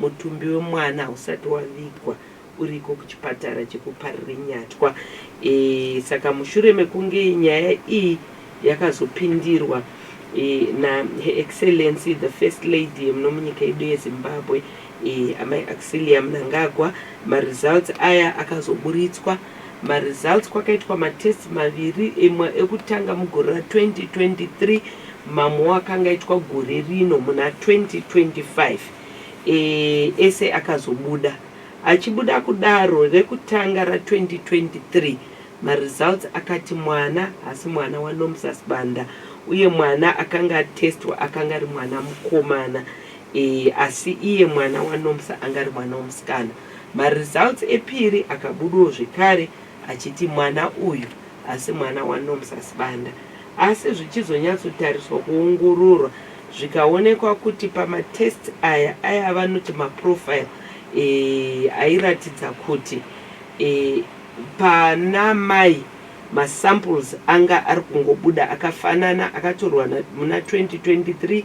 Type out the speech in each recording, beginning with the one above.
mutumbi wemwana usati wavigwa uriko kuchipatara chekuparira nyatwa. Saka mushure mekunge nyaya iyi yakazopindirwa na Her Excellency the First Lady munyika yedu yeZimbabwe, Amai Axelia Mnangagwa, results aya akazoburitswa. Results kwakaitwa matest maviri, emwe ekutanga mugore ra 2023, mamwe wakangaitwa gore rino muna 2025. Ese akazobuda. Achibuda kudaro rekutanga ra 2023, results akati mwana asi mwana waNomsa Sibanda, uye mwana akanga testwa akanga ari mwana mukomana, asi iye mwana waNomsa anga ari mwana womusikana. Results epiri akabudwo zvekare achiti mwana uyu asi mwana waNomsa Sibanda. Asi zvichizonyatsotariswa kuongororwa zvikaonekwa kuti pamatest aya vanoti maprofile airatidza kuti pana mai masamples anga ari kungobuda akafanana, akatorwa muna 2023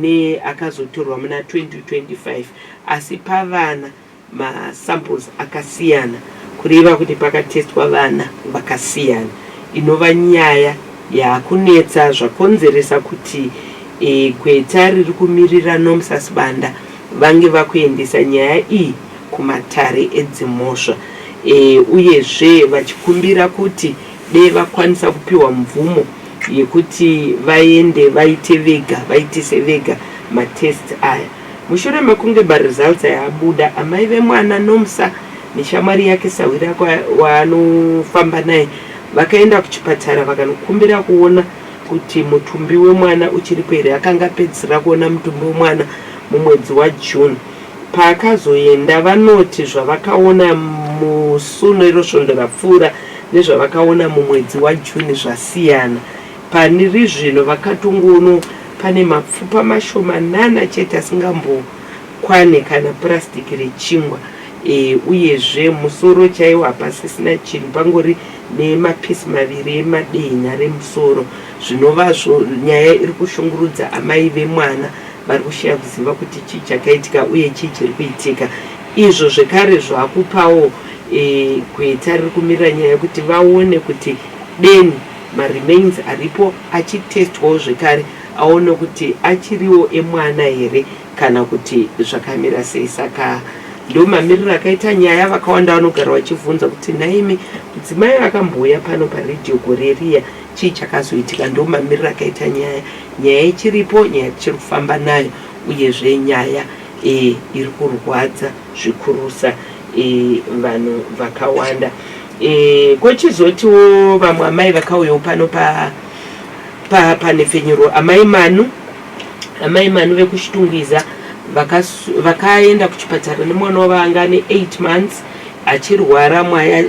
ne akazotorwa muna 2025, asi pavana masamples akasiyana, kureva kuti pakatestwa vana vakasiyana. Inova nyaya yakunetsa zvakonzeresa kuti kweta riri kumirira Nomsa Sibanda vange vakuendesa nyaya iyi kumatare edzimhosva, uyezve vachikumbira kuti dei vakwanisa kupiwa mvumo yekuti vaende vaitise vega matest aya. Mushure mekunge results aya abuda, amai vemwana Nomsa neshamwari yake Sawira wanofamba naye vakaenda kuchipatara vakanokumbira kuona kuti mutumbi wemwana uchiripo here. Akanga pedzisira kuona mutumbi wemwana mumwedzi waJune. Paakazoenda vanoti zvavakaona musuno irosvondo rapfuura nezvavakaona mumwedzi waJune zvasiyana. Paniri zvino vakatongoona pane mapfupa mashomanana chete asingambokwane kana purasitiki rechingwa, uyezve musoro chaiwo hapasisina chinhu, pangori nemapisi maviri emadehenya remusoro. Zvinovazvo nyaya iri kushungurudza amai vemwana, vari kushaya kuziva kuti chii chakaitika uye chii chiri kuitika. Izvo zvekare zvakupawo kweta riri kumirira nyaya kuti vaone kuti deni maremains aripo achitestwawo zvekare aone kuti achiriwo emwana here kana kuti zvakamira sei. Saka ndo mamiriro akaita nyaya. Vakawanda vanogara vachivhunza kuti naimi mudzimai akambouya pano paredhiyo gore riya, chii chakazoitika? Ndo mamiriro akaita nyaya. Nyaya ichiripo, nyaya tichiri kufamba nayo, uyezve nyaya iri kurwadza zvikurusa vanhu vakawanda. Kochizotiwo vamwe amai vakauyawo pano panefenyuro. Amai Manu vekuchitungiza vakaenda kuchipatara nemwana wavanga ne8 months achirwara,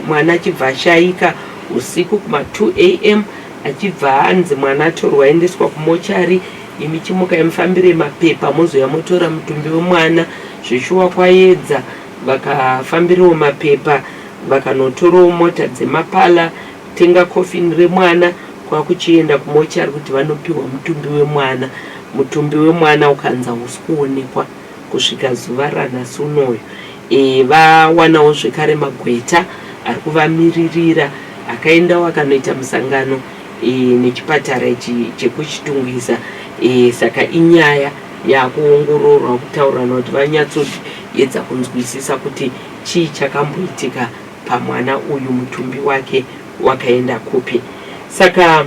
mwana achibva ashaika usiku kuma 2 am, achibva anzi mwana atorwa aendeswa kumochari. Imi chimuka imufambire mapepa mozoya motora mutumbi wemwana. Zvishuwa kwaedza vakafambirawo mapepa, vakanotorawo mota dzemapala tenga coffin remwana kwakuchienda kumochari kuti vanopiwa mutumbi wemwana. Mutumbi wemwana ukanza usikuonekwa kusvika zuva ranhasi unoyo. Vawanawo zvekare magweta ari kuvamiririra, akaendawo akanoita musangano nechipatara chekuchitungwiza. Saka inyaya yakuongororwa kutaurirana kuti vanyatsoedza kunzwisisa kuti chii chakamboitika pamwana uyu, mutumbi wake wakaenda kupi. Saka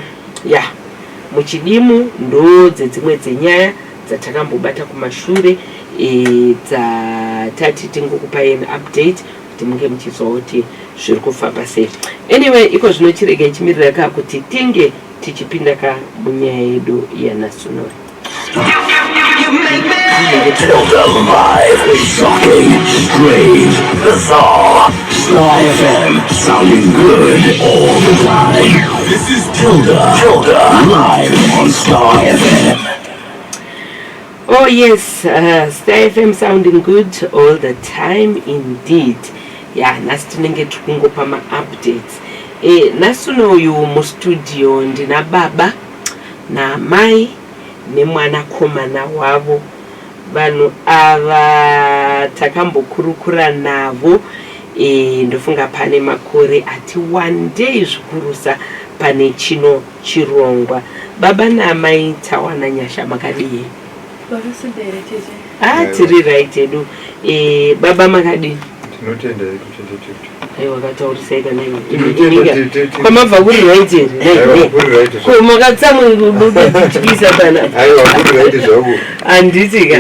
muchidimu ndo dzedzimwe dzenyaya dzatakambobata kumashure, dzatati tingokupai an update kuti munge muchizwa kuti zviri kufamba sei. Anyway, iko zvino chirega ichimirira kaa kuti tinge tichipinda munyaya yedu yanasuno. Tilda live, shocking, strange, bizarre. Star FM, sounding good all the time. This is Tilda live on Star FM. Oh yes, Star FM sounding good all the time indeed. Nhasi tinenge tikungopa ma-updates. Nasuno uyu mustudio ndina baba na mai nemwana komana wavo vanhu ava takambokurukura navo ndofunga pane makore ati wandei zvikurusa pane chino chirongwa. Baba namai tawana nyasha makadii? Tiri right edu. Baba makadii? Tinotenda wakataurisa kana kwamabva kuri right here ko makatsamwityisa pana handitika.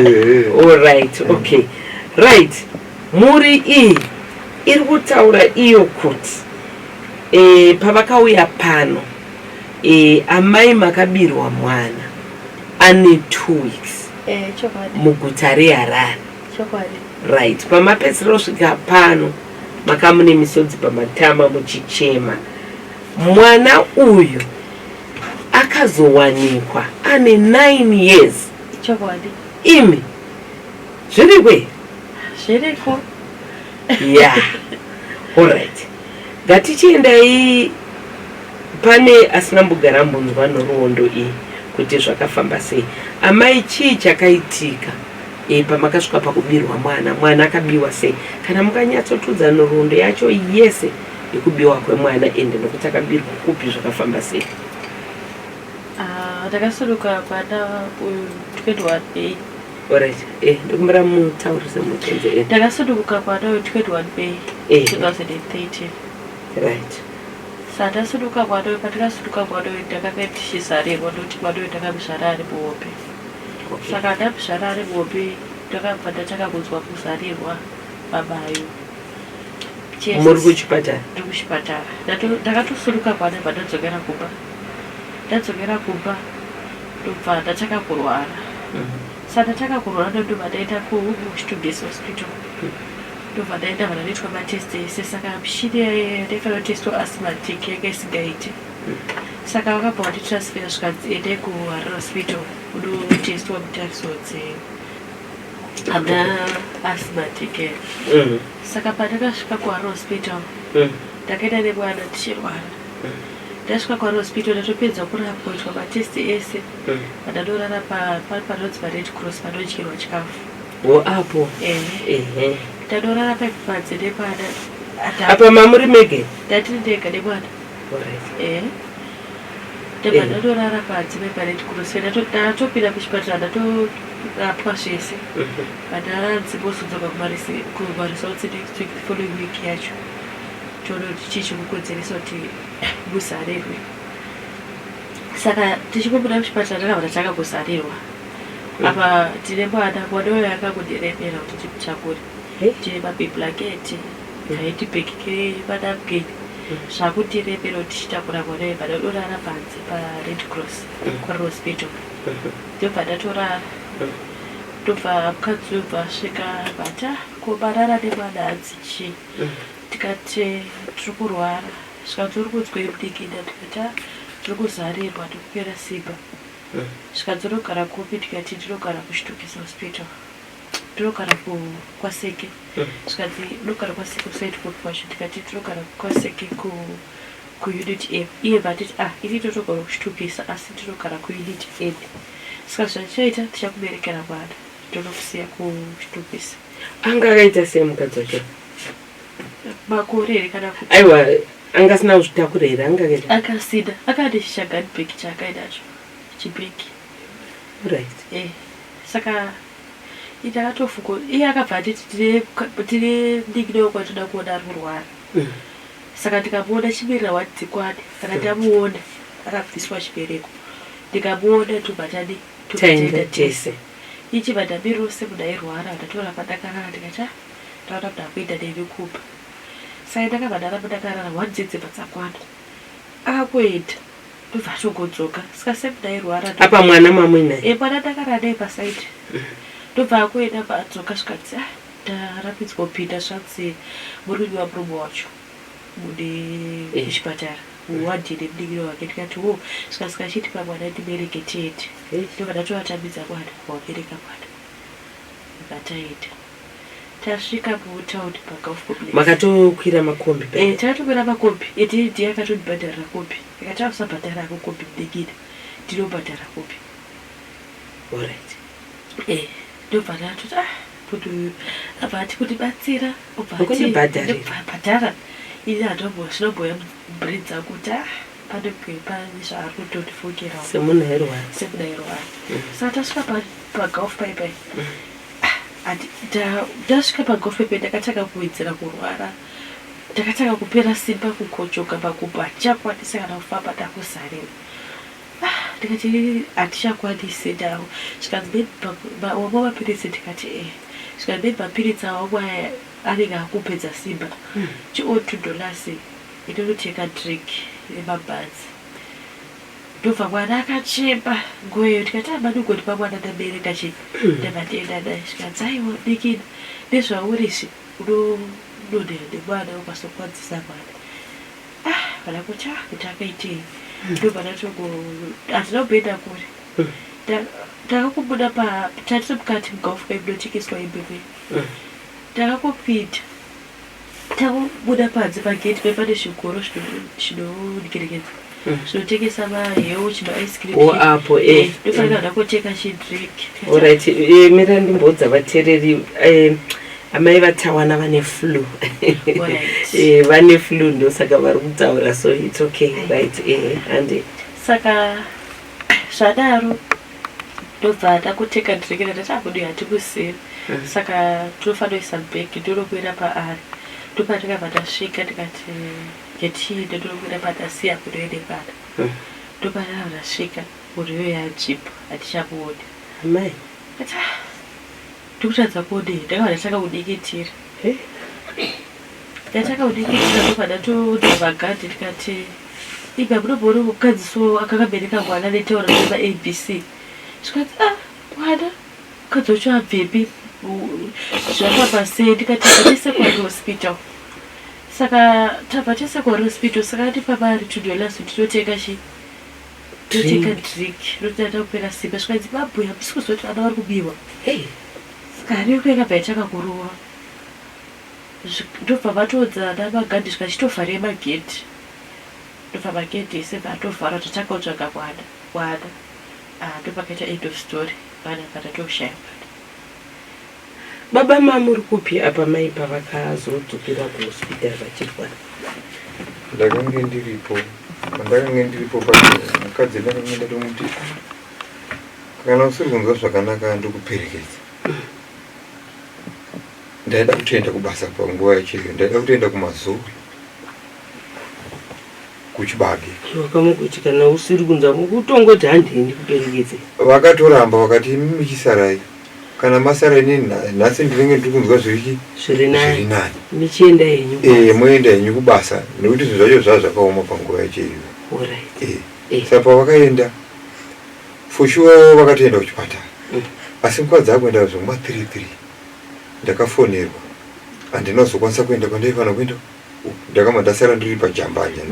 All right, okay, right. Muri iyi iri kutaura iyo kuti pavakauya pano amai makabirwa mwana ane 2 weeks muguta reHarare. Right, pamapedzisira kusvika pano makamune misodzi pamatama muchichema. Mwana uyu akazowanikwa ane 9 years. Imi zvirikwe? Zviriko. Yeah. All right. Ngatichiendai pane asina mbugara mbunzwa noruondo iyi kuti zvakafamba sei. Amai chii chakaitika pamakasvika pakubirwa mwana akabiwa sei? Kana mukanyatsotudza noruondo yacho yese yekubiwa kwemwana ende nokuti akabirwa kupi zvakafamba sei? Takasuruka pana 21 May. Alright, ndokumbira mutaurise mutenze. Takasuruka pana 21 May 2013. Right. Satasuruka pana patakasuruka pana takapetishizarerwa ndokuti pana takamuzvara ari muhope. Saka ndamuzvara ari muhope takabva takabudzwa kuzarirwa babayo. Muri kuchipatara? Ndiri kuchipatara. Ndakatosuruka pana pandadzokera kumba. Ndadzokera kumba ndobva ndachakakurwara. Saka ndachakakurwara ndobva ndaenda kuChitugesi hospital. Ndobva ndaenda vanoitwa matest ese. Saka michini yakafanira kutestwa asthmatic yanga isingaiti. Saka vakabva vanditransfera zvikanzi ende kuHarare hospital unotestwa mutariso hamna asthmatic. Saka pandakasvika kuHarare hospital ndakaenda nemwana tichirwara. Ndasvika kuHarare hospital ndatopedza kurapwa kuitwa matesti ese. Ndandorara panonzi paRed Cross panodyirwa chikafu. Apo? Ndandorara panze nepana. Apa mamuri mege? Ndatiri ndega nemwana. Ndabva ndandorara panze paRed Cross. Ndatopinda kuchipatara ndatorapwa zvese. Pandaranzi mbozodzoka kumaresults next week, the following week yacho. Tono chii chikukonzeresa kuti muzarirwe. Saka tichimbobuda kuchipatara ndakabva takagozarirwa. Apa tine mwana uyo akangondiremera kuti timutakure. Tine mabhibhulaketi kaitibheki kepanapukeni zvakutiremera kuti tichitakura mwana uyo. Bva ndandorara panze paRed Cross kuHarare hospital. Ndobva ndatorara. Ndobva mukadzi ubva asvika bata kubarara nemwana hanzi chii. Tikati tiri kurwara. Zvikanzi uri kunzwei mudikinda? Tikati tiri kuzarirwa ndikupera simba. Zvikanzi unogara kupi? Tikati ndinogara kuChitugesi hospital. Ndinogara kwaSeke. Zvikanzi unogara kwaSeke kuSaint Paul kwacho. Tikati ndinogara kwaSeke kuUnit M. Iye vatiti ini ndinogara kuChitugesi asi ndinogara kuUnit N. Saka zvandichaita tichakuberekera mwana ndonokusiya kuChitugesi. Anga akaita sei mukadzi wacho? Makore here kana kuti aiwa angasina kuzvitakura here? Akasida akade chishagani bheki chaakainacho chibheki. Right. Saka itakatofuko iye akabva atiti tine ndinginewo kwatoda kuona ari kurwara. Saka ndikamuona chimirira wadzikwadi. Saka ndamuona akabviswa chibereko. Ndikamuona tobva taenda tese. Ichibva ndamiriro semunhu airwara ndatora pandakarara ndikati ndaona kuti akuenda neni kuba. Saka ndakabva ndaramba ndakarara wanzenzema dzakwana. Akakuenda ndobva atongodzoka. Saka semunhu airwara apa mwana mamwinaye? Mwana ndakarara naye pasaidi. Ndobva akuenda paadzoka zvikanzi ndarambidzwa kupinda zvanzi muri kudiwa murume wacho mune kuchipatara wadhine mudikiro wake. Ndikati zvikasvika chiitika mwana ndibereke tiende. Ndobva ndatovatambidza mwana wabereka mwana. Ndobva taenda. Tasvika mutaundi paGulf Complex. Makatokwira makombi? Takatokwira makombi. Ndiye akatondibhadharira kombi. Ndikati usabhadhara hako kombi mudikira ndinobhadhara kombi. Alright. ndobva ndatoti kuti abva ati kuti batsira Ukundibhadharira. ini handinombouya mbiri dzangu kuti pane zvaari kutondifukira Semunhu airwara. semunairwara saka tasvika pagolf paipai ndasvika pagolf paipai ndakatanga kuwedzera kurwara, ndakatanga kupera simba kukochoka pakubhachakwanisa kana kufamba ndakuzarira ndikati hatichakwanisi ndavo zvikanzi wamwa mapiritsi ndikati zvikanzi mapiritsi awamwa anenge akupedza simba $2 inonoteka drink yemabhanzi ndobva mwana akachepa nguveyo ndikati amadugonipa mwana ndabereka chii ndamatenda naye zvikanzi aiwa dikini nezvaurishi unononera nemwana ukasokwanisa mwana kana kuti ndakaitei ndobva handinobhenda kuri ndakakubuda tatiri mukati mugolf munotengeswa hembe ndakakopinda takubuda panze pageti pe pane zvigoro zvinodyirekedza zvinotengesa mahewu chimaice cream apo ndofanira ndakotenga chidrink. Alright, mira ndimbodza vateereri amai vatawana vane flu vane flu ndosaka vari kutaura, so it's okay, right? And saka zvadaro ndobva ndakotenga ndirekera ndati abudi hatikusiri saka tinofanira kuisa mubhegi ndinokwira paari ndopatikabva ndasvika ndikati ngetiinde ndinokwira padasiya kunoende pana ndopatikabva ndasvika muriyo yajipa hatichamuoni amai ndikutadza kuonei ndakabva ndatanga kudikitira ndobva ndatodza gadhi ndikati iga munomboona mukadziso akakabereka mwana netaura nemaabc zvikati mwana mukadzi wacho abvepi zvakabva sei ndikati tabva hospital saka tabva tesekondari hospital saka ndipapari $2 tinotenga chii totenga drink notata kupera simba zvikanzi mabhuya misi kuzoti vana vari kubiwa saka haniko yakabva yatakakurova ndobva vatodza namagadhi zvikachitofarei magedhi ndobva magedhi ese vatovhara tatakaotsvaga mwana ndopakaita end of story vana vatatoshaya baba mamuri kupi apa mai pavakazodzokera kuhospital vachirwara? Ndakange ndiripo pacho mukadzi ndakange ndatomuti kana usiri kunzwa zvakanaka ndokuperekedza. Ndaida kutoenda kubasa panguva yachiryo, ndaida kutoenda kumazuva kuchibage. Wakamukuti kana usiri kunzwa kutongoti handiendi kuperekedze. Vakatoramba vakati imimi chisarai, kana masarai nhasi ndinenge ndiri kunzwa zviri nani. Michienda yenyu. Moenda yenyu kubasa nekuti zvinhu zvacho zvazvakaoma panguva yachiryo. Alright. Saka pavakaenda for sure vakatoenda kuchipatara. Asi mukadzi akuenda zvongwa 3 ndakafonerwa handinozokwanisa kuenda kwandaifanira kuenda, ndakama ndasara ndiri pajambanya.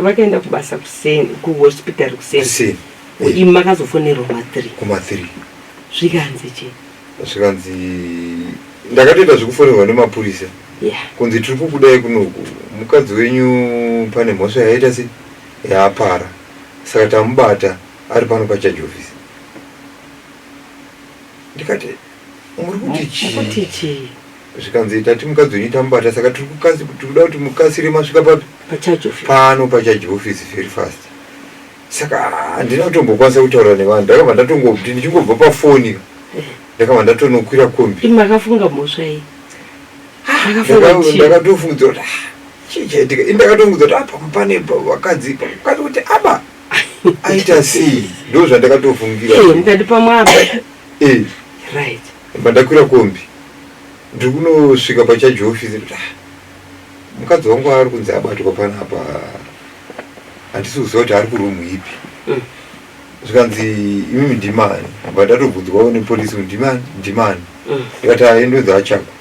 Vakaenda kubasa kuseni, kuhospital kuseni. Imi makazofonerwa kuma3. Zvikanzi chii? Zvikanzi ndakatoita zvekufonerwa nemapurisa kunzi tiri kukudai kunoku, mukadzi wenyu pane mhosva yaita se yaapara, saka tamubata ari pano pachaji ofisi. Ndikati muri kuti chii? Zvikanzi tati mukadzi wenyu tamubata, saka tiri kuda kuti mukasire masvika papi pano pachaji ofisi very fast. Saka handina kutombokwanisa kutaura nevanhu, ndakabva ndatongoti ndichingobva pafoni ndakabva ndatonokwira kombi. Makafunga mhosva iyi? Ndakatofungidzwa kuti chii chaitika, ndakatongudza kuti apa pane vakadzi kuti aba aita sei, ndo zvandakatofungira. Mukati pamwapa. Right. Ndakwira kombi ndiri kunosvika pachaji ofisi kuti mukadzi wangu ari kunzi abatwa panapa, handisi kuziva kuti ari kurumu ipi. Zvikanzi imimi ndimani, bva ndatobvunzwawo nepolisi kuti ndimani. Ndikati aendodzi achakwa.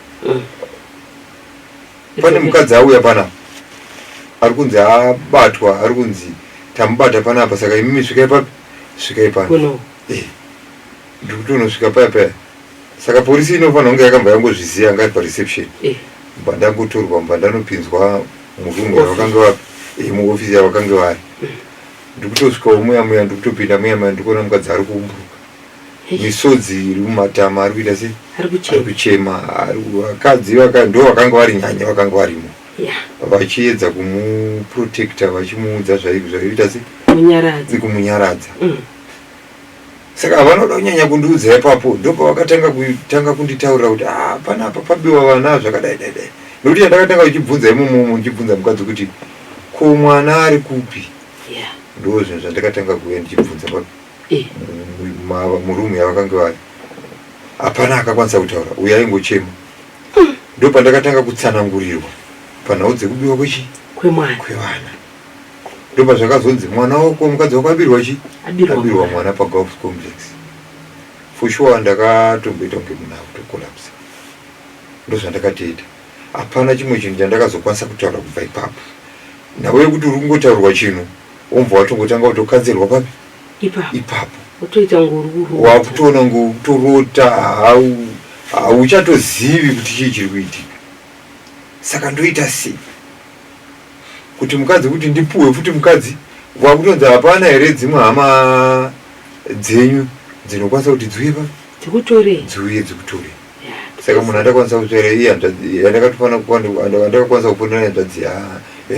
Pane mukadzi auya panapa ari kunzi abatwa, ari kunzi tamubata panapa, saka imimi svikai papi, svikai pano. Ndiri kutonosvika paya. Saka polisi inofanira kunge yakabva yangozviziva ngari pareception. Bva ndangotorwa, bva ndanopinzwa murumu yavakanga muofisi yavakanga vari. Ndiri kutosvikawo muya ndiri kutopinda muya ndiri kuona mukadzi ari kuumburuka. misodzi iri mumatama ari kuita sei, ari kuchema. Vakadzi ndo vakanga vari nyanya vakanga varimo vachiedza kumuprotecta vachimuudza zvaiita sei, kumunyaradza. Saka vanoda kunyanya kundiudza ipapo ndo pavakatanga kunditaurira kuti panapa pabiwa vana zvakadai dai dai. Nokuti ndakatanga kuchibvunza imomo ndichibvunza mukadzi kuti ko mwana ari kupi. Ndo zvinhu zvandakatanga kuuya ndichibvunza murumu yavakanga vari. Hapana akakwanisa kutaura, uya aingochema. Ndo pandakatanga kutsanangurirwa panhau dzekubiwa kwevana. Ndo pazvakazonzi mwana wako mukadzi wako abirwa abirwa mwana paGulf Complex. For sure ndakatomboita kunge munhu akutokolapsa. Ndo zvandakatoita. Hapana chimwe chinhu chandakazokwanisa kutaura kubva ipapo. Nawe kuti uri kungotaurwa chinhu wobva watongotanga kutokanzelwa papi ipapo. Utoita ngururu. Wakutoona ngokutorota, hauchatozivi kuti chii chiri kuitika. Saka ndoita sei kuti mukadzi kuti ndipuwe futi mukadzi wakutonzi hapana here dzimwe hama dzenyu dzinokwanisa kuti dziuye dzikutore. Saka munhu andakwanisa kutsvera iye andakakwanisa kuponera hanzvadzi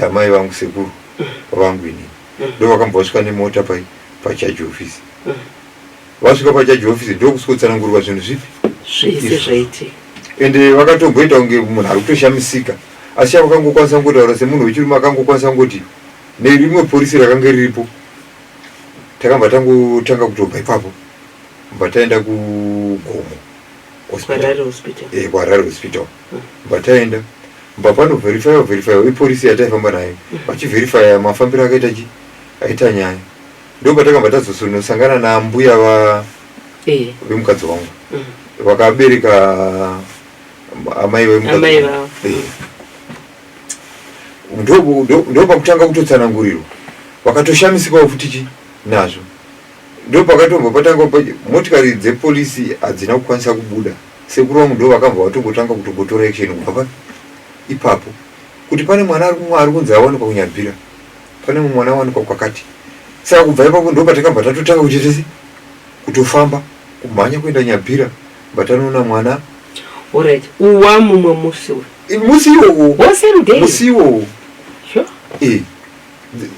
yamai vangu sekuru vangu inini. Ndo vakambva vasvika nemota pachaji ofisi. Vasvika pachaji ofisi ndo kusvikotsanangurwa zvinhu zvipi zvese zvaitika. Ende vakatomboita kunge munhu ari kutoshamisika. Asi vakangokwanisa kungotaura semunhu wechirume akangokwanisa kungoti nerimwe polisi rakanga riripo takabva tangotanga kutobva ipapo mbva taenda kuGomo kwaRare hospital. Mbva taenda mbva panovherifaiwa ipolisi yataifamba nayo vachivherifaya mafambiro aita nyaya. Ndo patakabva tazosonosangana nambuya vemukadzi wangu vakabereka amai vemukadzi wangu. Ndo pakutanga kutotsanangurirwa vakatoshamisikawo futi nazvo. Ndo pakatombva patanga motikari dzepolisi hadzina kukwanisa kubuda. Sekuru vangu ndo vakambva vatongotanga kutongotora action kubva ipapo kuti pane mwana ari kunzi awanikwa kunyabhira, pane mwana awanikwa kwakati. Saka kubva ipapo ndo patakabva tatotanga kuchitese kutofamba kumhanya kuenda Nyabhira batanoona mwana. Alright, uwa mumwe musiwo musiwo sure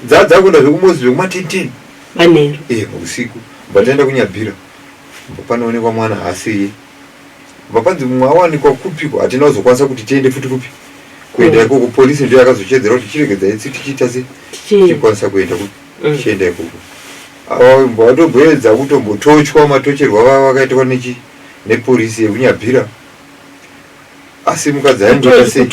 dzakunda zvekumozi zvekumatenteni manheru usiku bataenda kuNyabhira panoonekwa mwana hasiye vapanzi mumwe awanikwa kupiko. Hatina kuzokwanisa kuti tiende futi kupi kuenda ikoko. Polisi ndio yakazochedzera kuti chiregedza itsi tichiita sei tikwanisa kuenda tichienda ikoko. Vatobvedza kutombotochwa matocherwa vakaitwa nepolisi yekuNyabhira. Asi mukadzi aingoita sei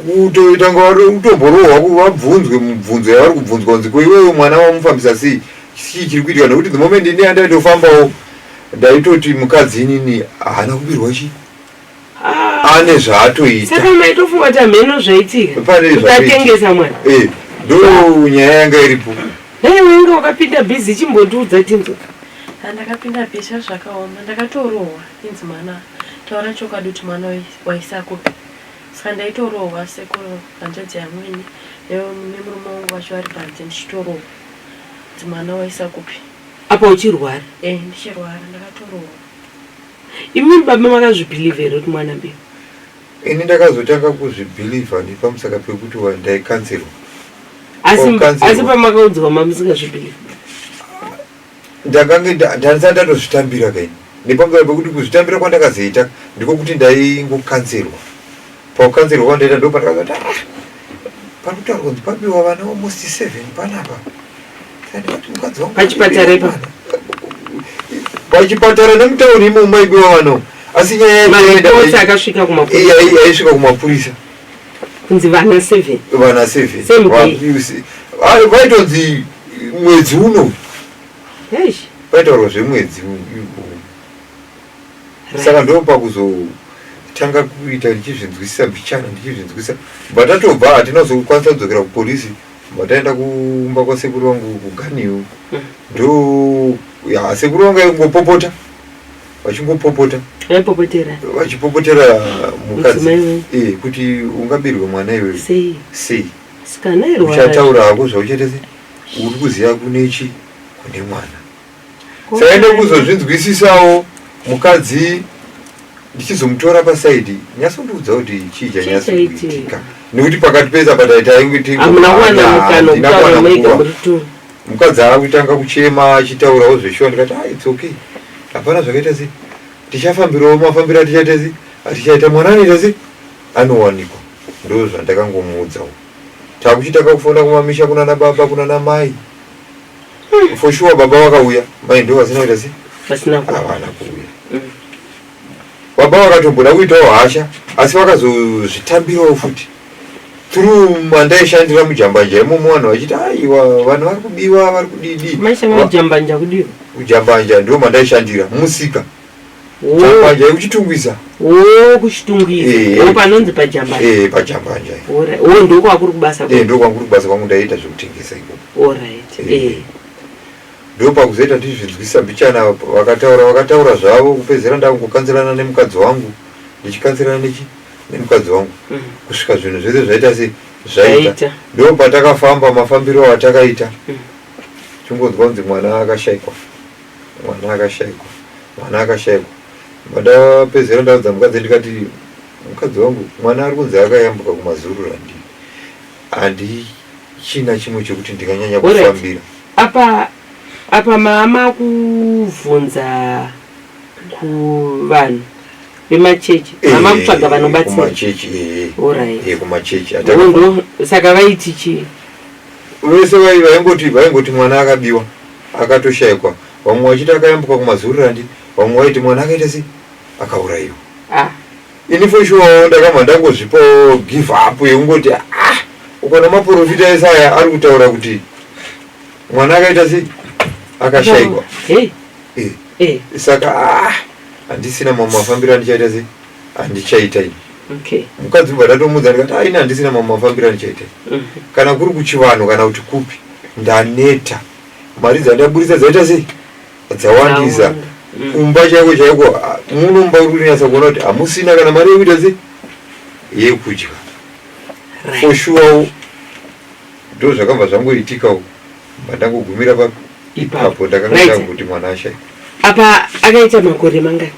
kutoita kutomborohwa vabvunzwe mubvunzo yavari kubvunzwa kunzi ko iwewe mwana wamufambisa sei, chii chiri kuitika. Nekuti the moment ini andaitofambawo ndaitoti mukadzi inini haana kubirwa ane zvaatoita. Saka maitofunga kuti hameno zvaitika kutatengesa mwana. Ndo nyaya yanga iripo. Wenge wakapinda bhizi chimbotiudza tinzo. Ndakapinda bhizi zvakaoma, ndakatorohwa inzi mwana taura chokwadi kuti mwana waisakupi. Saka ndaitorohwa sekuru hanzvadzi yamweni nemurume wangu vacho vari panze ndichitorohwa kuti mwana waisakupi. Apa uchirwara? Ndichirwara ndakatorohwa. Imi baba makazvibhilivha here kuti mwana mbiwa? Ini ndakazotanga kuzvibhilivha nepamusaka pekuti ndaikanzerwa. Asi pamakaudzwa mamusingazvibhilivha? Ndandisati ndatozvitambira kaini. Nepamusaka pekuti kuzvitambira kwandakazoita ndiko kuti ndaingokanzerwa. Pakukanzerwa kwandaita ndo pandakazoti parikutaurwa kunzi pabiwa vana almost 7 panapa. Pachipatara ipa? Pachipatara nemutauni imo maibiwa vana. Asi nyaya akasvika yaisvika kumapurisa kunzi vana 7. Vana 7 vaitonzi mwedzi uno vaitaurwa zvemwedzi. Saka ndo pakuzotanga kuita ndichizvinzwisisa mbichana ndichizvinzwisisa batatobva hatina kuzokwanisa kudzokera kupolisi. Bataenda kumba kwasekuru wangu kuganiwo ndo sekuru wangu aingopopota vachingopopota vachipopotera mukadzi kuti ungabirwe mwana iwe sei uchataura hako zvauchetese uri kuziva kunechi kune mwana saende kuzozvinzwisisawo mukadzi ndichizomutora pasaidi nyasondiudza kuti chii chanyatsokuitika nekuti pakati pesa pataitaingutiamuna mukadzi akutanga kuchema achitaurawo zveshuwa ndikati it's okay hapana zvakaita sei tichafambirawo mafambiro atichaita sei atichaita mwana anoita sei anowanikwa ndo zvandakangomuudzawo takuchitaka kufunda kumamisha kuna nababa kuna namai for sure baba vakauya mai ndo vasina kuita sei havana kuuya baba vakatomboda kuitawo hasha asi vakazozvitambirawo futi through mandaishandira mujambanja imomo vanhu vachiti aiwa vanhu vari kubiwa vari kudidi kujambanja ndo mandaishandira musika jambanja yekuchitungwisa panonzi pajambanja pajambanja ndokwakuri kubasa ndokwanguri kubasa kwangu ndaita zvekutengesa ikoko ndo pakuzoita ndizvinzwisa mbichana vakataura zvavo kupedzera ndakungokanzirana nemukadzi wangu ndichikanzirana nemukadzi wangu kusvika zvinhu zvese zvaita se zvaita ndo patakafamba mafambiro atakaita chingonzwa kunzi mwana akashayikwa mandapedzera ndaudza mukadzi ndikati mukadzi wangu mwana ari kunzi akayambuka kumazuru handichina chimwe chekuti ndikanyanya kufambira apa mama kuvhunza kuvanhu vemachechi mama kutsvaga vanobatsira kumachechi saka vaiti chii vese vaingoti mwana akabiwa akatoshayikwa vamwe vachiti akayambuka kumazururandi vamwe vaiti mwana akaita sei akaurayiwa ini foshuwawo ndakamha ndangozvipawo give up yekungoti ukona maprofita ese aya ari kutaura kuti mwana akaita sei akashayikwa saka handisina mamwe mafambiro andichaita sei handichaita ini mukadzi ubva ndatomudza ndikati aini handisina mamwe mafambiro andichaita kana kuri kuchivanhu kana kuti kupi ndaneta mari dzandaburisa dzaita sei dzawandisa kumba chaiko munomba uri kunyatsa kuona kuti hamusina kana mari yekuita sei yekudya foshuwawo ndo zvakabva zvangoitikawo mandangogumira ipapo ndakanga kuti mwana ashai apa akaita makore mangani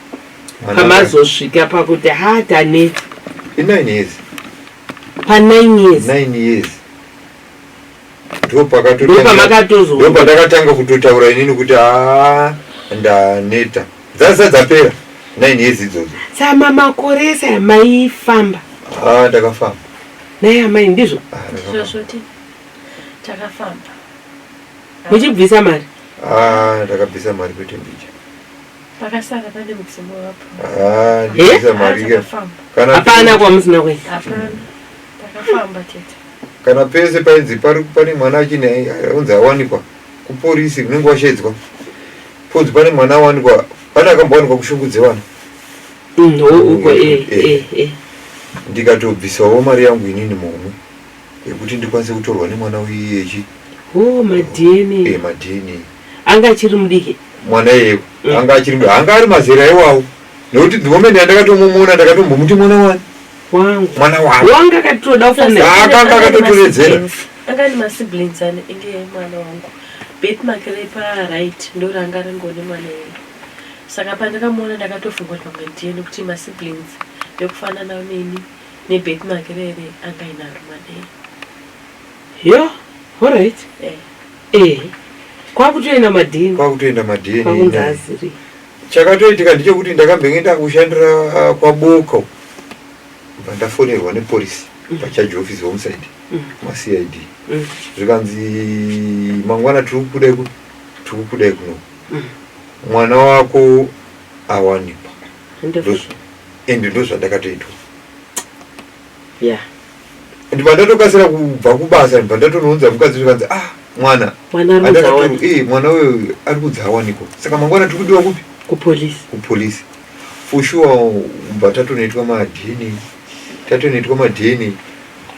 pamazosvika pakuti taneta 9 years pa9 years ndo pandakatanga kutotaura inini kuti ndaneta dzasa dzapera 9 years idzodzo sama makore ese maifamba ndakafamba naye amai ndizvo zvoti takafamba muchibvisa mari ndakabvisa mari kwete mbicha pakasara pane mudzimu wapo ndibvisa mari hapana kwamusina kuenda takafamba tete kana pese painzi pane mwana achine unzi awanikwa kupolisi kunenge washedzwa podzi pane mwana awanikwa pane akambowanikwa kushungudze vana ndikatobvisawo mari yangu inini momwe yekuti ndikwanise kutorwa nemwana uyechi madhini anga achiri mudiki mwana iyeyo anga achiri mudiki anga ari mazera iwawo nekuti the moment yandakatomumuna ndakatombomuti mwana wangu akatoda akanga akatotoredzera anga ni masiblings enge mwana wangu bet makere right ndo ranga ringone mwana iye saka pandakamuona ndakatofunga kuti mange ndiye nekuti masiblings ndekufanana neni nebet makere anga inaro mwana alright kwakutoenda madhini chakatoitika ndechekuti ndakambengenda kushandira kwaboko ndafonerwa nepolisi pachaji office homeside macid zvikanzi mangwana tiri kudai kuno mwana wako awanikwa ende ndo zvandakatoitwa ndipandatokasira kubva kubasa ndipandatonounza mukadzi zvikanzi mwana uyo ari kudzi awanikwa saka mangwana tiri kudiwa kupi kupolisi foshuwa mbva tatonoitwa madhini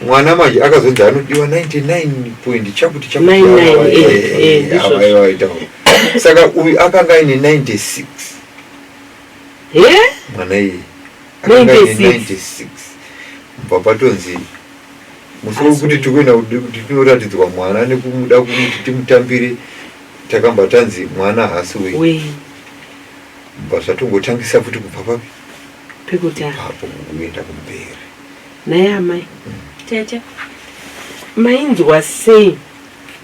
mwana manje akazonzi anodiwa 99 point chakuti saka uyu akanga aine 96 mwana iye akanga aine 96 mbva patonzi musi wekuti tikuenda kuti tinoratidzwa mwana nekumuda kuti timutambire takambatanzi mwana hasi we basa tungotangisa futi kubva papi pekuta papo kuenda kumberi naye amai Tete. mainzwa sei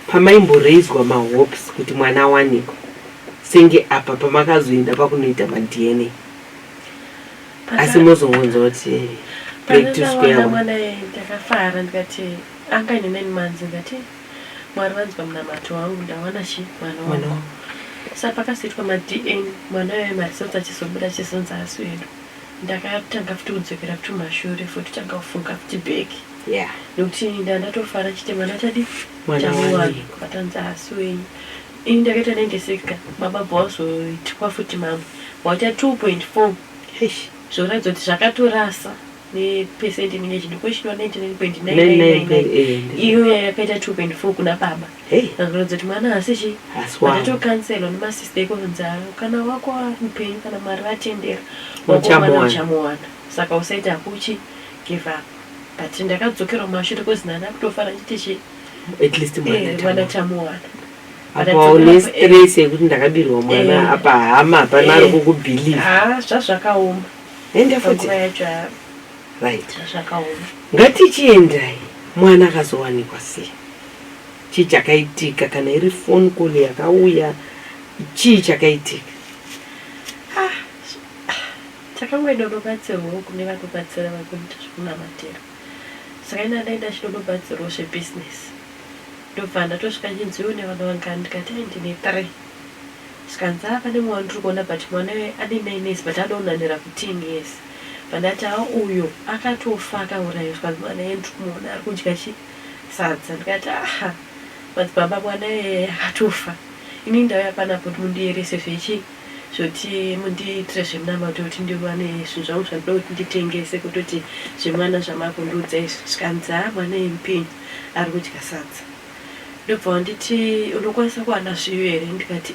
pamaimboreizwa mahopes kuti mwana awanikwa senge apa pamakazoenda pakunoita madna asi mozongonzwa kuti back to square one. Mwana ndakafara ndikati anga ine 9 months ndikati Mwari vanzwa munamato wangu ndawana chi mwana wangu. Saka pakasitwa madn mwana wayo marisoti achizobuda achizonzi aswedu. Ndakatanga futi kudzokera futi mashure futi tanga kufunga futi bheki. Yeah. Nokuti ndandatofara chiti mwana chadi Mwana wani kwatanzi aswenyu. Ini ndakaita 96 baba vazoitwa futi mama waita 2.4 zvoratidza kuti zvakatorasa nepesenti inenge chidiko chidwa 99.999 iyo yakaita 2.4 kuna baba anoratidza kuti mwana hasichi vatatokanselwa nemasista ekunzara kana wako mupenyu kana Mwari vatendera wakomana uchamuwana saka usaita hakuchi give up but ndakadzokera mumashure kuzinana kutofara chitichi at least mwana chamuwana apa une stress yekuti ndakabirwa mwana apa hama hapana ari kukubhilieve zvazvakaoma ende futi yacho right zvakaoma ngatichiendai mwana akazowanikwa sei chii chakaitika kana iri phone call yakauya chii chakaitika takangoenda kunobatsirwawo kune vanobatsira vakuita zvekunamatira saka ina ndaenda chinonobatsirwawo zvebusiness ndobva ndatosvika chinziwo nevana vanga ndikati ndine 3 sikanzi pane mwana ndiri kuona but mwana ane 9 years but anoonanira ku 10 years vandati uyo akatofa akauraywa sikanzi mwana yendiri kumuona ari kudya sadza ndikati madzibaba mwana akatofa ini ndauya panapo kuti mundiyerese zvechi zvoti mundiitire zvemunamato kuti ndiwane zvinhu zvangu zvandoda kuti nditengese kutoti zvemwana zvamakundudza izvi sikanzi mwana yemupenyu ari kudya sadza ndobva nditi unokwanisa kuwana zviyo here ndikati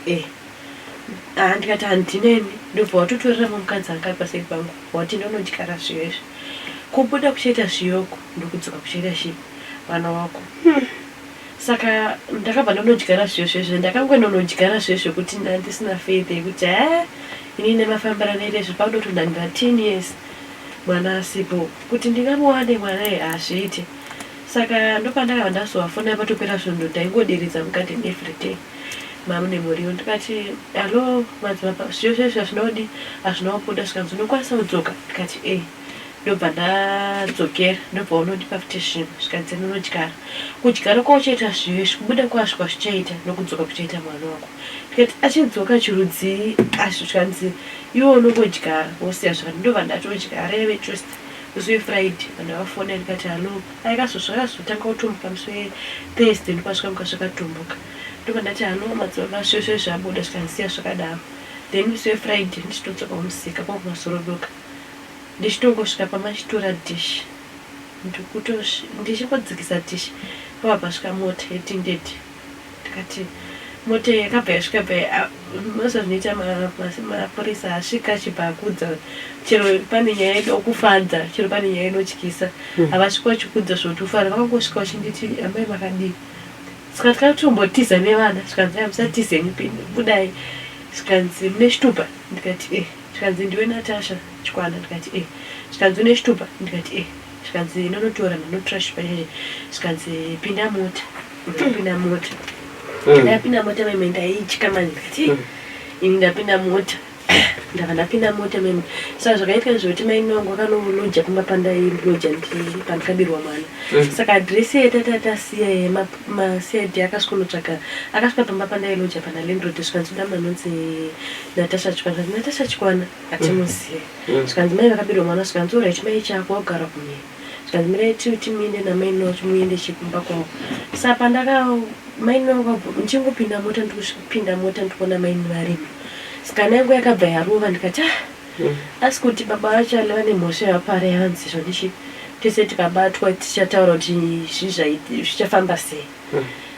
ndikati handineni ndobva watotorera mumukadzi anga paseri pangu wati ndinodyara zviyo izvi kubuda kuchaita zviyoko ndokudzoka kuchaita chi mwana wako saka ndakabva ndinodyara zviyo zvezvo ndakangoenda unodyara zviyo zvekuti ndandisina faith yekuti ini nemafambira neirezvo pakuti ndandira 10 years mwana asipo kuti ndingamuwane mwana hazviite saka ndopandakava ndazovafona patopera zvondo ndaingoderedza mukati everyday mama nemuriwo ndikati halo madzibaba zviyo zvezvo hazvinodi hazvinaobuda svikanzi unokwanisa kudzoka ndikati ndobva ndadzokera ndobva unondipa futi zvinhu zvikanzi ndinodyara kudyara kwauchaita zviyo izvi kubuda kwazvo kwazvichaita nokudzoka kuchaita mwana wako ndikati achidzoka chirudzii zvikanzi iwo unongodyara wosiya zvakati ndobva ndatodyara yave just zuve friday vandavafona ndikati halo aikazozvakazotanga kutumbuka musi thursday ndopasvika muka zvakatumbuka ndobva ndati halo madzibaba zvesve zvabuda zvikansiya zvakadaro then musi wefriday ndichitodzoka kumusika kwakumasorodoka ndichitongosvika pamachitora dish ndichikodzikisa dish pabva svika mota yetindeti ndikati mota yakabva yasvika pa masa zvinoita mapurisa asvika achibva akudza chero pane nyaya inokufadza chero pane nyaya inotyisa havasvika vachikudza zvotufara vakangosvika vachinditi amai makadii saka tikatotombotiza nevana zvikanzi musatize nyipini budai zvikanzi mune chitupa ndikati zvikanzi ndiwe Natasha Chikwana ndikati zvikanzi une chitupa ndikati zvikanzi inonotora ndanotora chipanyaya zvikanzi pinda mota ndapinda mota ndapinda mota meme ndaitya mani ndikati ini ndapinda mota ndava ndapinda mota meme saka zvakaitika zvekuti maini wangu akanonoja pamapanda loja pandikabirwa mwana saka adresi yetatatasiya masiyadi akasvikonotsvaka akasvika pamapanda eloja pana landroad zvikanzi uda manonzi Natasha Chikwana Natasha Chikwana hatimuzive zvikanzi mai vakabirwa mwana zvikanzi oright mai chako wagara kumwe zvikanzi mireti kuti muende namaini wacho muende chikumba kwavo saka pandaka maini wangu ndichingopinda mota ndikusvika mota ndikuona maini varimo saka nangu yakabva yarova ndikati asi kuti baba vacho aleva nemhosva yapare yanzi zvondichi tese tikabatwa tichataura kuti zvichafamba sei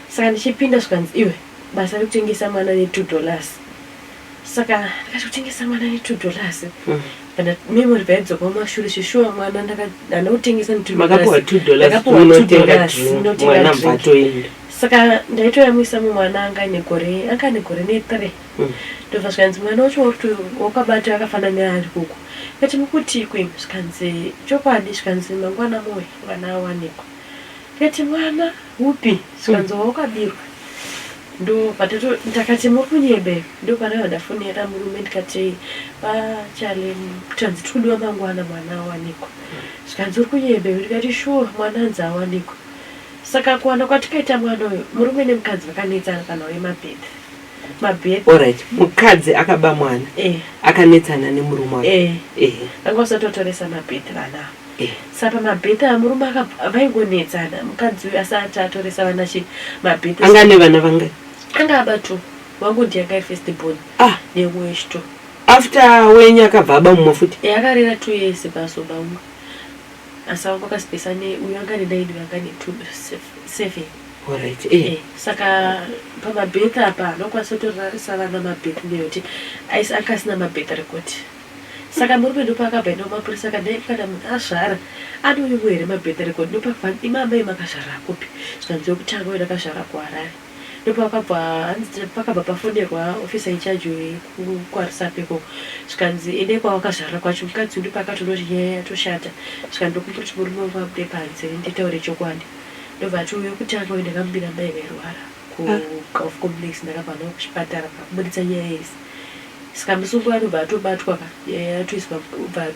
saka ndichipinda zvikanzi iwe basa rekutengesa mwana ne$2 saka ndikati kutengesa mwana ne$2 kana memory vaidzoka mumashure shishuwa mwana ndakandotengesa makapuwa $2 mwana mbatoenda saka ndaitoyamwisa mumwana anga negore ne3 ndobva zvikanzi mwana wacho wakabata akafanana ari kuku kati mukuti kwimi zvikanzi chokwadi zvikanzi mangwana moyo mwana awanikwa kati mwana upi zvikanzi wakabirwa ndo patato ndakati muri kunyebe ndo pana ndafonera murume ndikati pachale tanzi tikudiwa mangwana mwana awanikwa zvikanzi uri kunyebe ndikati shuwa mwana anzi awanikwa saka kuwana kwatikaita mwana uyu murume nemukadzi vakanetsana kana uye mabhedhi alright mukadzi akaba mwana akanetsana nemurume wake anga usatotoresa mabhedhi vana saka mabhedhi amurume vaingonetsana mukadzi uyu asati atoresa vana mabhedhi anga nevana vangani anga abatu wangu ndiye akai first born nemwe chito after wenyu akabva aba mumwe futi akarera 2 years pasoba umwe asawangu akasipesane uyu anga nedaidi vanga ne7 alright saka pamabhedhi apa anokwanisa kutorarisa vana mabhedhi neyoti aisi akasina mabhedhi rekoti saka murume ndopakabva nomapurisa kana munhu azvara anouyiwo here mabhedhi rekoti ndopakabva imamai makazvara kupi zvikanziwa kutanga wena akazvara kuharare ndopakabva pafonerwa ofisa incharge kukwarisapepo zvikanzi ende kwawakazvara kwacho mukadzi undi pakatonoti nyaya yatoshata zvikandokumboti murume wabude panze nditaure chokwadi ndobva atiuye kutanga wenda kamubira mai vairwara kugulf complex ndakabva navo kuchipatara pakubuditsa nyaya yese saka musungu anobva atobatwa atoiswa ubva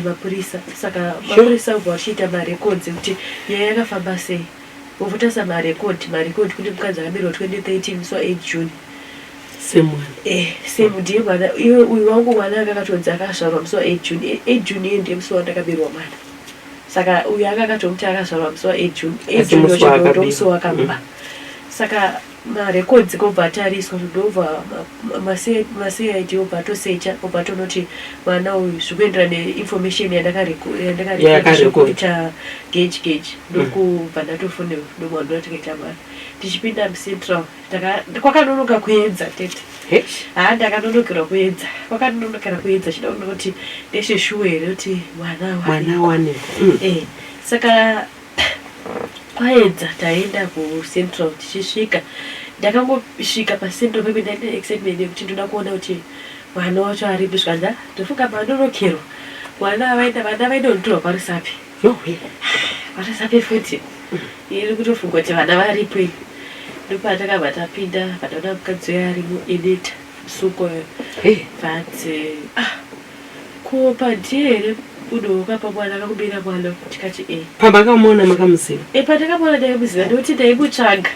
mapurisa saka mapurisa ubva vachiita marekodzi kuti nyaya yakafamba sei vovotasa marekodhi kuti mukadzi akabirwa 2013 musi wa8 June same ndiye mwana uyu wangu mwana akakatonzi akazvarwa musi wa8 June 8 June iye ndiye musi wandakabirwa mwana saka uyu akakatomuti akazvarwa musi wa8 June 8 June wacho musi wakamba saka marekodzi kobva atariswa ndobva maCID obva atosecha obva atonoti mwana uyu zvikuendera neinformation yandakarekoita gauge ndokubva ndatofonerwa ndomwana ndatikaita mwana tichipinda mucentral kwakanonoka kuedza tete ndakanonokerwa kuedza kwakanonokera kuedza chida kuona kuti ndesveshuwe here kuti mwana awane saka kwaedza taenda kucentral tichisvika ndakangosvika pacentral pepe ndaita excitement yekuti ndoda kuona kuti mwana wacho aripi zvikanza ndofunga mandonokerwa vana vaidonditorwa parisapi futi iri kutofunga kuti vana varipo ndopatakabva tapinda pataona mukadzi uyo arimo edita musukoyo but kopa ndihere unoka pamwana akakubira mwana tikati pamakamuona makamuziva pandakamuona ndaimuziva ndikuti ndaimutsvaga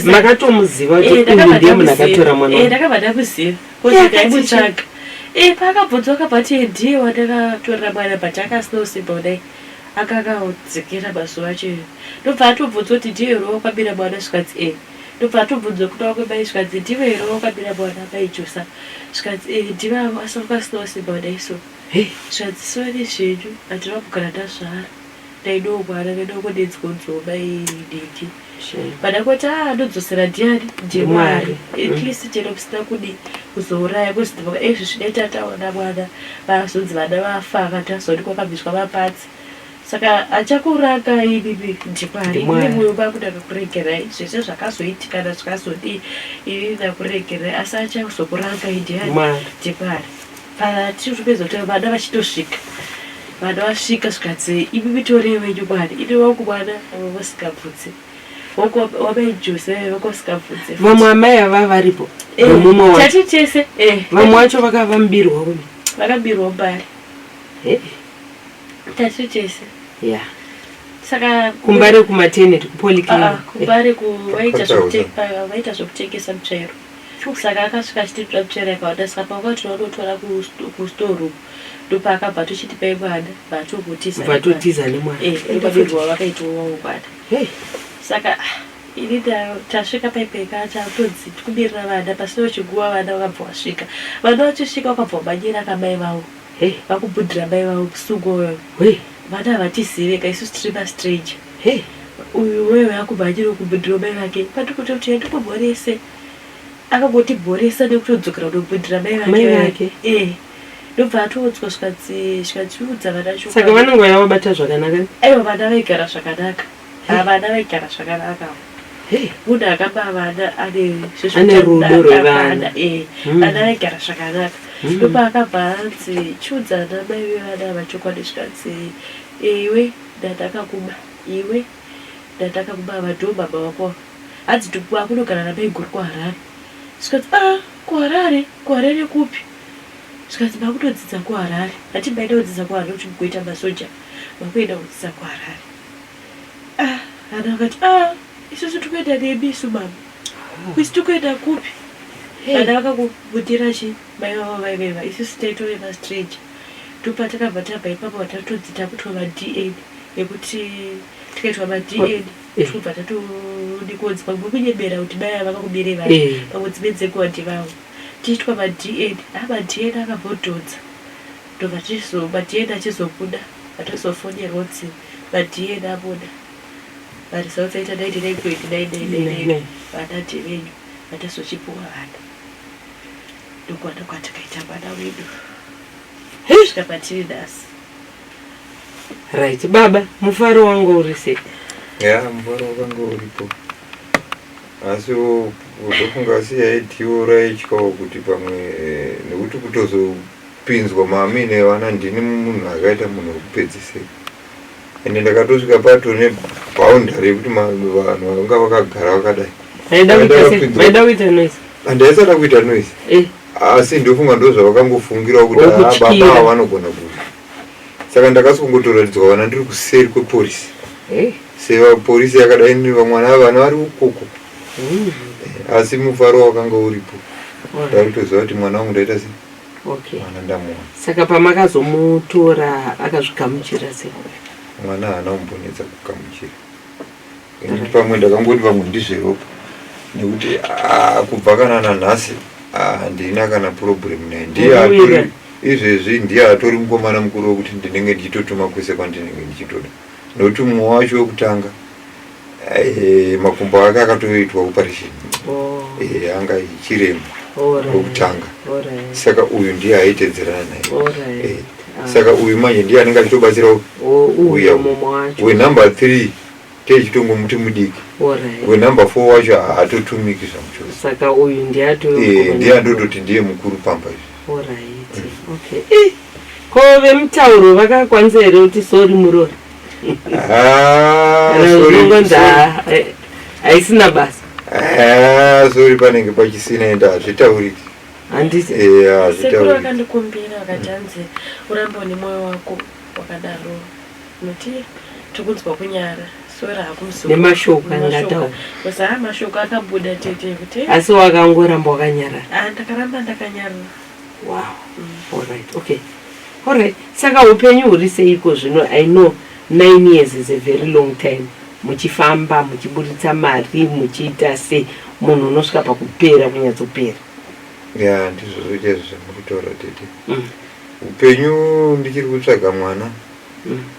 makatomuziva kuti uyu ndiye munhu akatora mwana ndakabva ndamuziva kuti ndaimutsvaga pakabvunzwa akabvati ndiye wandakatorera mwana but akasina simba kudai akakadzikira mazuva acho ndobva atobvunzwa kuti ndiye here wakabira mwana zvikanzi ndobva atobvunzwa kuti wakwembai zvikanzi ndiwe here wakabira mwana maijosa zvikanzi ndivavo asi wakasina simba kudai so zvadziso nezvenyu handina kugara ndazvara ndaidowo mwana ndaidokonedzgonzoma idiki padakoti ndodzosera ndiani ndimwari atleast chero kusina kudi kuzouraya kuzidhivaka izvi zvidaita taona mwana vazonzi vana vafa akatazwa ndikwakabviswa mapatsi saka achakuranga ibibi ndimwari ine mwoyo vangu ndakakuregerai zvese zvakazoitikana zvikazodii ini ndakuregerai asi achazokuranga indiani ndimwari patipedza kuti vana vachitosvika vana vasvika zvikanzi ibibi torei wenyu mwana ine wangu mwana vasikabvudzi wamaijose vakosikabvudzi vamwe amai ava varipo tati tese vamwe vacho vakavambirwa kune vakambirwa mbari tati tese saka kumbare kumaternity kupolyclinic kumbare vaita zvokutengesa mutsvairo saka akasvika achititwa mutsvairo yakawanda saka pakati vanotora kustoreroom ndopaakabva tochitipai mwana vatotiza nemwana ndokabirwa vakaitowawo mwana saka ini tasvika paipeka tatonzi tikumirira vana pasino chiguva vana vakabva vasvika vana vachosvika vakabva vamanyira akamai vavo vakubhudhira mai vavo musungoyo vana havatizive isusu tiri mastrange uyu wewe akumhanyira kubhudhira mai vake patikuti kuti ndikubhorese akangotibhoresa nekutodzokera kunobhudhira mai vake ndobva atodzwa zvikadziudza vana saka vanongouya vabata zvakanaka. aiwa vana vaigara zvakanaka vana vaigara zvakanaka munhu akapa vana ane rudo rwevana vana vaigara zvakanaka ndopa akabva anzi chiudzana mai vevana vachokwadi zvikanzi iwe ndandakakuba iwe ndandakakuba vadho baba wako hadzi tukuwa kunogara namai guru kuharare zvikanzi kuharare kupi zvikanzi makutodzidza kuharare hatibaida kudzidza kuharare kuti mugoita masoja makuenda kudzidza kuharare ana vakati isusu tikuenda nebisu mama kwisi tikuenda kupi vana vakakubudira chi mai vavo vaiveva isusu taitoreva strange ndopa takabva tabva ipapo vatatodzita kutwa ma-dn yekuti tikaitwa ma-dn tobva tatodikodzwa kunyebera kuti baya vakakubire vana pamwe dzimedzekuwandi vavo tiitwa ma-dn ma-dn akabhodhodza ndobva ma-dn achizobuda vatozofonerwa kuti ma-dn abuda varesults aita 99.999 vana tevenyu vatazochipuwa vana ndokwana kwatakaita vana wedu svika patiri nhasi. Right, baba mufaro wangu uri sei? Mufaro wakanga uripo asi utofunga yaitiwo raityawo kuti pamwe nekuti kutozopinzwa mami nevana ndini munhu akaita munhu wekupedzisira ende ndakatosvika pato nebhaundari yekuti vanhu vanga vakagara vakadai vaida kuita noise. Handaisada kuita noise asi ndofunga ndo zvavakangofungirawo kuti baba vanogona kuti saka ndakasongotoratidzwa vana ndiri kuseri kwepolisi sevapolisi yakadai vamwana vana vari ukoko asi mufaro wakanga uripo ndakutoziva kuti mwana wangu ndaita sei mwana ndamuwana. Saka pamakazomutora akazvigamuchira sei? Mwana haana kumbonetsa kugamuchira pamwe ndakangoti pamwe ndizveropa nekuti kubva kana nanhasi handina kana problem naye ndiye izvezvi ndiye atori mukomana mukuru wekuti ndinenge ndichitotuma kwese kwandinenge ndichitoda nokuti mumwe wacho wekutanga makumbo ake akatoitwa operation anga ichirema wekutanga saka uyu ndiye aitedzerana naye saka uyu manje ndiye anenge achitobatsira uya wenumber 3 techitongomuti mudiki wenumber 4 wacho haatotumiki zvamucho saka uyu ndiye andototi ndiye mukuru pamba izvi. Ko vemutauro vakakwanisa here kuti sori murori haisina basa sori panenge pachisina ende hazvitauriki sekuru vakandikumbira vakati hanzi uramba nemwoyo wako wakadaro noti tokunzwa kunyara sora hakumusnemashoko angataura kusa mashoko akabuda tete kuti asi wakangoramba wakanyarara. Ndakaramba ndakanyarara. Alright. Saka upenyu huri seiko zvino? I know 9 years is a very long time. Muchifamba, muchiburitsa mari, muchiita se munhu unosvika pakupera kunyatsopera. Ndizvo zvoita zvamurikutaura tete. Upenyu ndichiri kutsvaga mwana.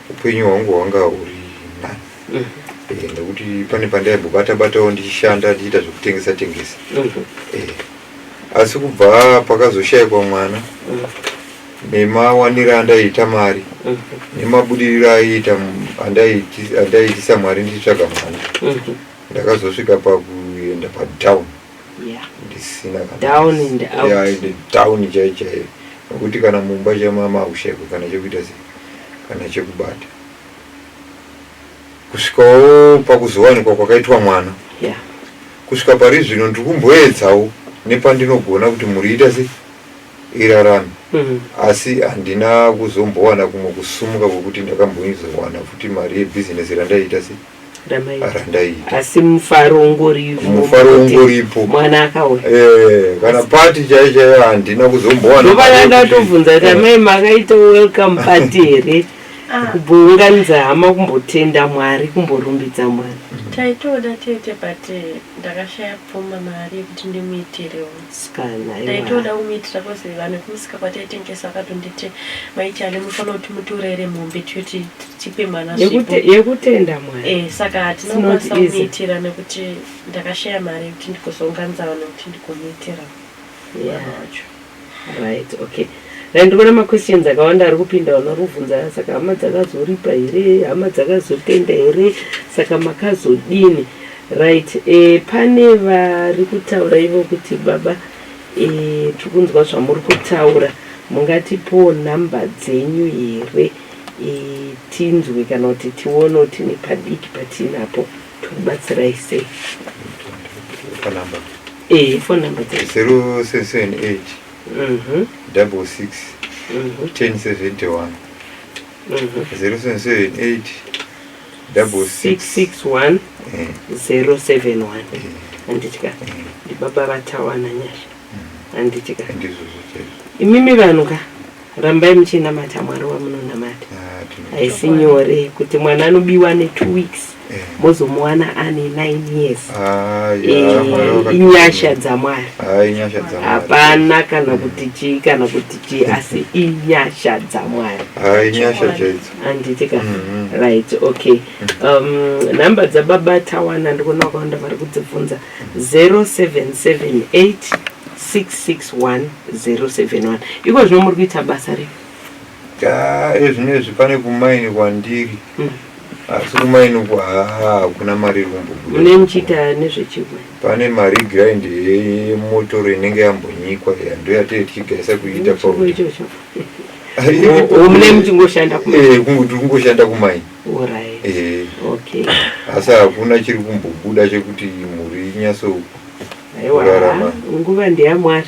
Upenyu hwangu hwanga huri nani. Nekuti pane pandaibobata-batawo ndichishanda ndichiita zvekutengesa. Asi kubva pakazoshayikwa mwana nemawaniro andaiita mari nemabudiriro aiita andaitisa mwari ndichitsvaga mwana ndakazosvika pakuenda patown ndisina town chaichaiyo nokuti kana mumba chamama haushayikwa kana chekuita sei kana chekubata kusvikawo pakuzowanikwa kwakaitwa mwana kusvika pari zvino ndiri kumboedzawo nepandinogona kuti muriita sei irarame asi handina kuzombowana kumwe kusumuka kwekuti ndakamboizowana futi mari yebhizinesi randaiita sei randaita asi mufaro ungoripo mwana akauya kana pati chaichaiyo handina kuzombowana ndopanadatobvunza kuti amai makaita welcome party here kubvounganidza hama kumbotenda mwari kumborumbidza mwari taitoda tete but ndakashaya pfuma mari yekuti ndimuitirewo taitoda kumuitira kozi vanhu kumusika kwataitengesa vakatonditi maichale mufanira kuti mutorere mombe tiyoti tipe mwana yekutenda mwari saka hatinokwanisa kumuitira nekuti ndakashaya mari yekuti ndikozounganidza vanhu kuti ndikomuitira mwana wacho. Right, ndikuona maquestions akawanda ari kupinda vanarubvunza saka hama dzakazoripa here hama dzakazotenda here saka makazodini right. Pane vari kutaura ivo kuti baba tiri kunzwa zvamuri kutaura mungatipo nhamba dzenyu here tinzwe kana kuti tione kuti nepadiki patinapo tokubatsirai sei. Phone number 078 66 1071 078 661 071 anditika ndibaba vatawana nyasha anditika imimi vanhu ka rambai muchinamata Mwari wamunonamata haisi nyore kuti mwana anobiwa ne2 weeks mozomuwana ane 9 years inyasha dzaMwari hapana kana kuti chii kana kuti chii asi inyasha dzaMwari anditika right. Okay, namba dzababa tawana ndikuona kwanda vari kudzibvunza 0778 661 071 iko zvino muri kuita basa ripi? Ezvinezvi pane kumaini kwandiri asi kumaini hakuna mari iri kumbobuda. Mune muchiita nezvechimwe? Pane mari grind yemotoro inenge yambonyikwa ndo yatee tichigaisa kuita ichocho mune muchingoshanda kungoshanda kumaini. Alright. Okay. Asi hakuna chiri kumbobuda chekuti muri inyaso aiwa nguva ndeyaMwari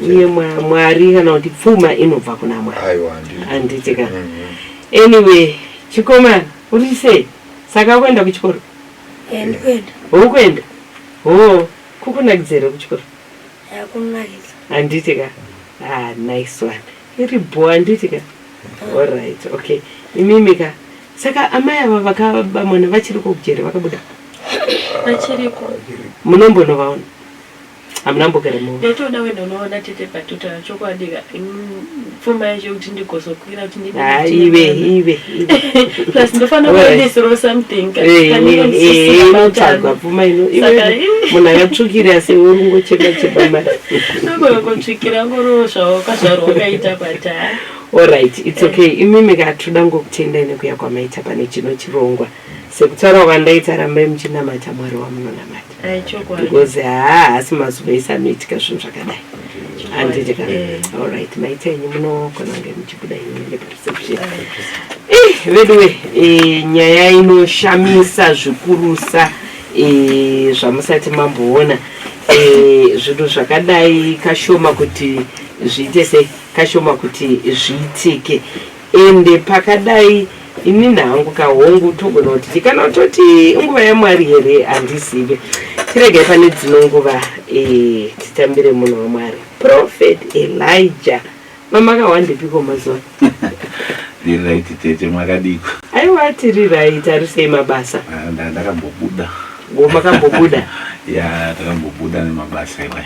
uye Mwari kana kuti pfuma inobva kuna Mwari anditika. Anyway chikomana uri sei saka kuenda kuchikoro? Uri kuenda kukunakidza kuchikoro? Anditika nice one iri bho anditika. Alright. Okay, imimika saka amai ava vakabamona vachiri kujere vakabuda vachiriko munombonovaona hamunambogara muno ndatoda wenda unoona tete patuta chokwadika pfuma yacho kuti ndigozokwira kuti ive plus ndofanira kuendesero something inotsvagwa pfuma ino iwe munhu akatsvukira sei uri ngocheba mari nogogotsvikira ngoro zvawakazvarwa wakaita pata. Alright, it's okay. Imimika toda ngokutendai nekuya kwamaita pane chino chirongwa sekutaura kwandaita rambai muchinamata Mwari wamunonamata because asi mazuva ese anoitika zvinhu zvakadai anditika. Alright, maita enyu munokona kunge muchibuda inenge pareception veduwe nyaya inoshamisa zvikurusa zvamusati mamboona zvinhu zvakadai kashoma kuti zviite sei kashoma kuti zviitike ende pakadai inini hangu kahongu togona kuti kana utoti nguva yaMwari here handizive tiregai pane dzino nguva titambire munhu waMwari Prophet Elijah mamakawandepiko mazuva riraiti tete makadiko aiwa tiri right ari sei mabasa ndakambobuda makambobuda ya takambobuda nemabasa iwayo